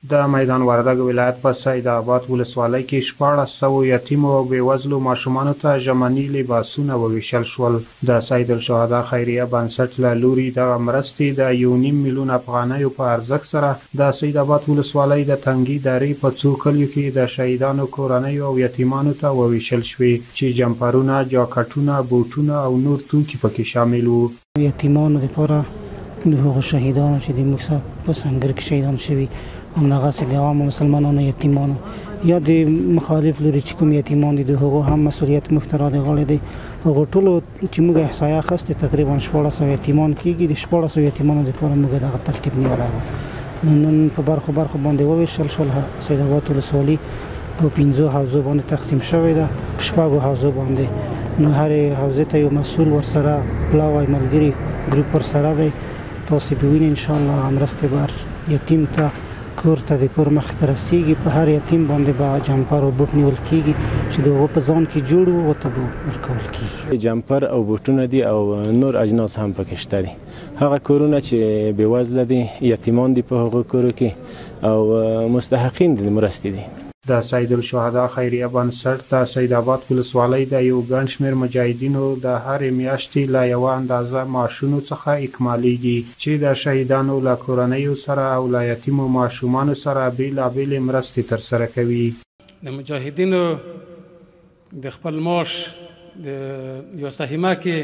د میدان وردګ ولایت په سید آباد ولسوالۍ کې 1400 یتیمو او بېوزلو ماشومانو ته ژمني لباسونه وویشل شول. د سید الشهدا خیریه بنسټ له لوري دغه مرستې د 1.5 میلیون افغانیو په ارزښت سره د سید آباد ولسوالۍ د تنګي درې په څو کلیو کې د شهیدانو کورنیو او یتیمانو ته وویشل شوې چې جمپرونه، جاکټونه، بوټونه او نور توکي پکې شامل وو. یتیمانو لپاره د هغو شهیدانو چې د موږ په سنګر کې شهیدان شوي همدغسې د عامو مسلمانانو یتیمانو یا د مخالف لوري چې کوم یتیمان دي د هغو هم مسؤلیت موږ ته راغلی دی. هغو ټولو چې موږ احصایه اخیستې تقریبا 1400 یتیمان کېږي. د 1400 یتیمانو دپاره موږ دغه ترتیب نیولی و. نن په برخو باندې وویشل شول. سید آباد ولسوالي په 5 حوزو باندې تقسیم شوې ده، په 6 حوزو باندې. نو هرې حوزې ته یو مسؤل ورسره پلاوی ملګري ګروپ ورسره دی. تاسې به وینئ انشاءالله مرستې به یتیم ته کور ته د کور مخې ته رسېږي. په هر یتیم باندې به جمپر او بوټ نیول کېږي چې د هغو په ځان کې جوړ وو ورته به ورکول کېږي. جمپر او بوټونه دي او نور اجناس هم پکې شته دي. هغه کورونه چې بېوزله دي، یتیمان دي په هغو کورو کې او مستحقین دي مرستې دي. د سید الشهدا خیریه بنسټ د سید آباد ولسوالۍ د یو ګڼ شمېر مجاهدینو د هرې میاشتې له یوه اندازه معاشونو څخه اکمالیږي چې د شهیدانو له کورنیو سره او له یتیمو ماشومانو سره بېلابېلې مرستې ترسره کوي. د مجاهدینو د خپل معاش د یوه سهمه کې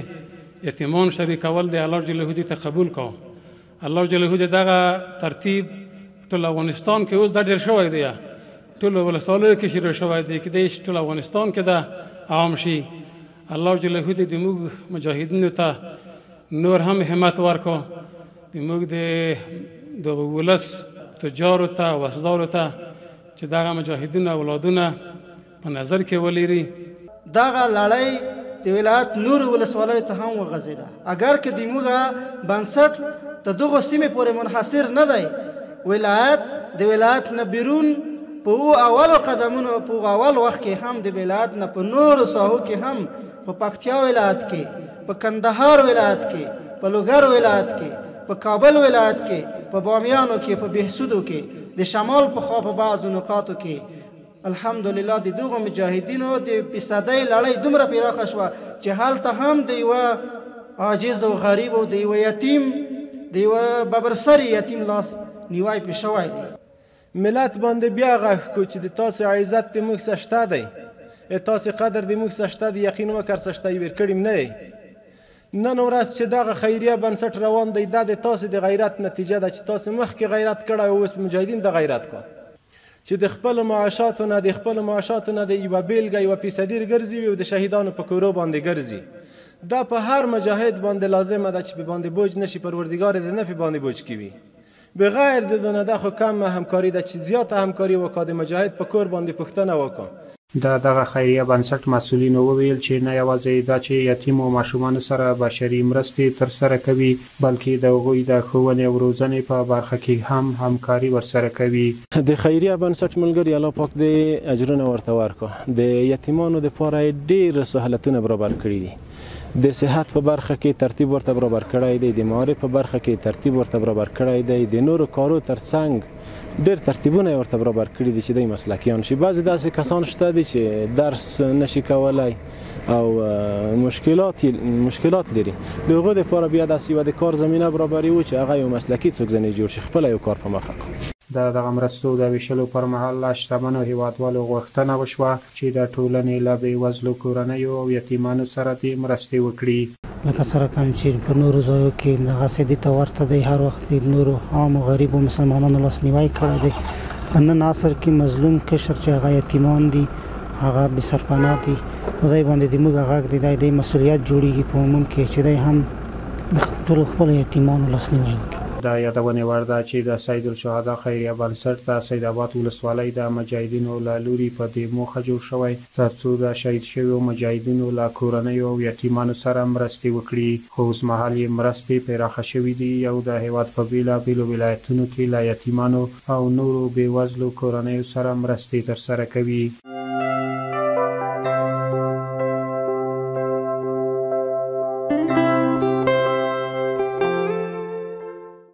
یتیمان شریکول د الله جل جلاله ته قبول کو. الله جل جلاله دغه ترتیب ټول افغانستان کې اوس دا ډېر شوی دی، ټول ولسوالیو کې شروع شوی دی، کیدای شي ټول افغانستان کې دا عام شي. الله جل جلاله دې موږ مجاهدینو ته نور هم همت ورکړو، موږ د دغه ولس تجارو ته وسدارو ته چې دغه مجاهدینو اولادونه په نظر کې ولري. دغه لړۍ د ولایت نور ولسوالیو ته هم وغځېده. اگر که د موږ بنسټ د دغو سیمې پورې منحصر نه دی، ولایت د ولایت نه بیرون په اولو قدمونو په اول وخت کې هم د ولایت نه په نورو ساحو کې هم په پکتیا ولایت کې، په کندهار ولایت کې، په لوګر ولایت کې، په کابل ولایت کې، په بامیانو کې، په بهسودو کې، د شمال په خوا په بعضو نقاطو کې الحمدلله د دغو مجاهدینو د فیصدۍ لړۍ دومره پراخه شوه چې هلته هم د یوه عاجز او غریب او د یوه یتیم د یوه ببرسري یتیم لاس نیوی پې شوی دی. ملت باندې بیا غږ کو چې د تاسې عزت د موږ څه شته دی، تاسې قدر د موږ څه شته دی، یقین وکړ څه شته یې ورکړي نه دی. نن ورځ چې دغه خیریه بنسټ روان دی، دا د تاسې د غیرت نتیجه ده چې تاسې مخکې غیرت کړی او اوس مجاهدین د غیرت کو چې د خپلو معاشاتو نه د یوه بیلګه یوه فیصدي ګرځي او د شهیدانو په کورو باندې ګرځي. دا په هر مجاهد باندې لازمه ده چې په باندې بوج نشي، پروردګار دې نه په باندې بوج کوي. بغیر د دونه ده خو کم همکاري ده چې زیاته همکاري وکړه، د مجاهد په کور باندې پوښتنه وکړه. د دغه خیریه بنسټ مسؤلینو وویل چې نه یوازې دا چې یتیم او ماشومانو سره بشري مرستې ترسره کوي، بلکې د هغوی د ښوونې او روزنې په برخه کې هم همکاري ورسره کوي. د خیریه بنسټ ملګري الله پاک دې اجرونه ورته ورکړه. د یتیمانو دپاره یې ډېر سهولتونه برابر کړي دي. د صحت په برخه کې ترتیب ورته برابر کړی دی، د معارف په برخه کې ترتیب ورته برابر کړی دی، د نورو کارو ترڅنګ ډېر ترتیبونه یې ورته برابر کړي دي چې دوی مسلکیان شي. بعضې داسې کسان شته دي چې درس نشي کولی او مشکلات لري، د هغو دپاره بیا داسې یوه د کار زمینه برابري و چې هغه یو مسلکي څوک ځنې جوړ شي، خپله یو کار په مخه کړي. د دغه مرستو د ویشلو پر مهال له شتمنو هیوادوالو غوښتنه وشوه چې د ټولنې له بېوزلو کورنیو او یتیمانو سره دې مرستې وکړي. لکه څرنګه چې په نورو ځایو کې دغسې دې ته ورته دی، هر وخت د نورو عامو غریبو مسلمانانو لاسنیوی کړی دی. په نن عصر کې مظلوم قشر چې هغه یتیمان دي، هغه بې سرپناه دي، په دی باندې د موږ غږ دی، دی مسؤلیت جوړېږي په عموم کې چې دی هم د ټولو خپلو یتیمانو لاسنیوی وکړي. د یادونې وړ ده چې د سید الشهدا خیریه بنسټ د سید آباد ولسوالۍ د مجاهدینو له لوري په دې موخه جوړ شوی ترڅو د شهید شویو مجاهدینو له کورنیو او یتیمانو سره مرستې وکړي. خو اوسمهال یې مرستې پراخه شوي دي او د هیواد په بېلابېلو ولایتونو کې له یتیمانو او نورو بېوزلو کورنیو سره مرستې ترسره کوي.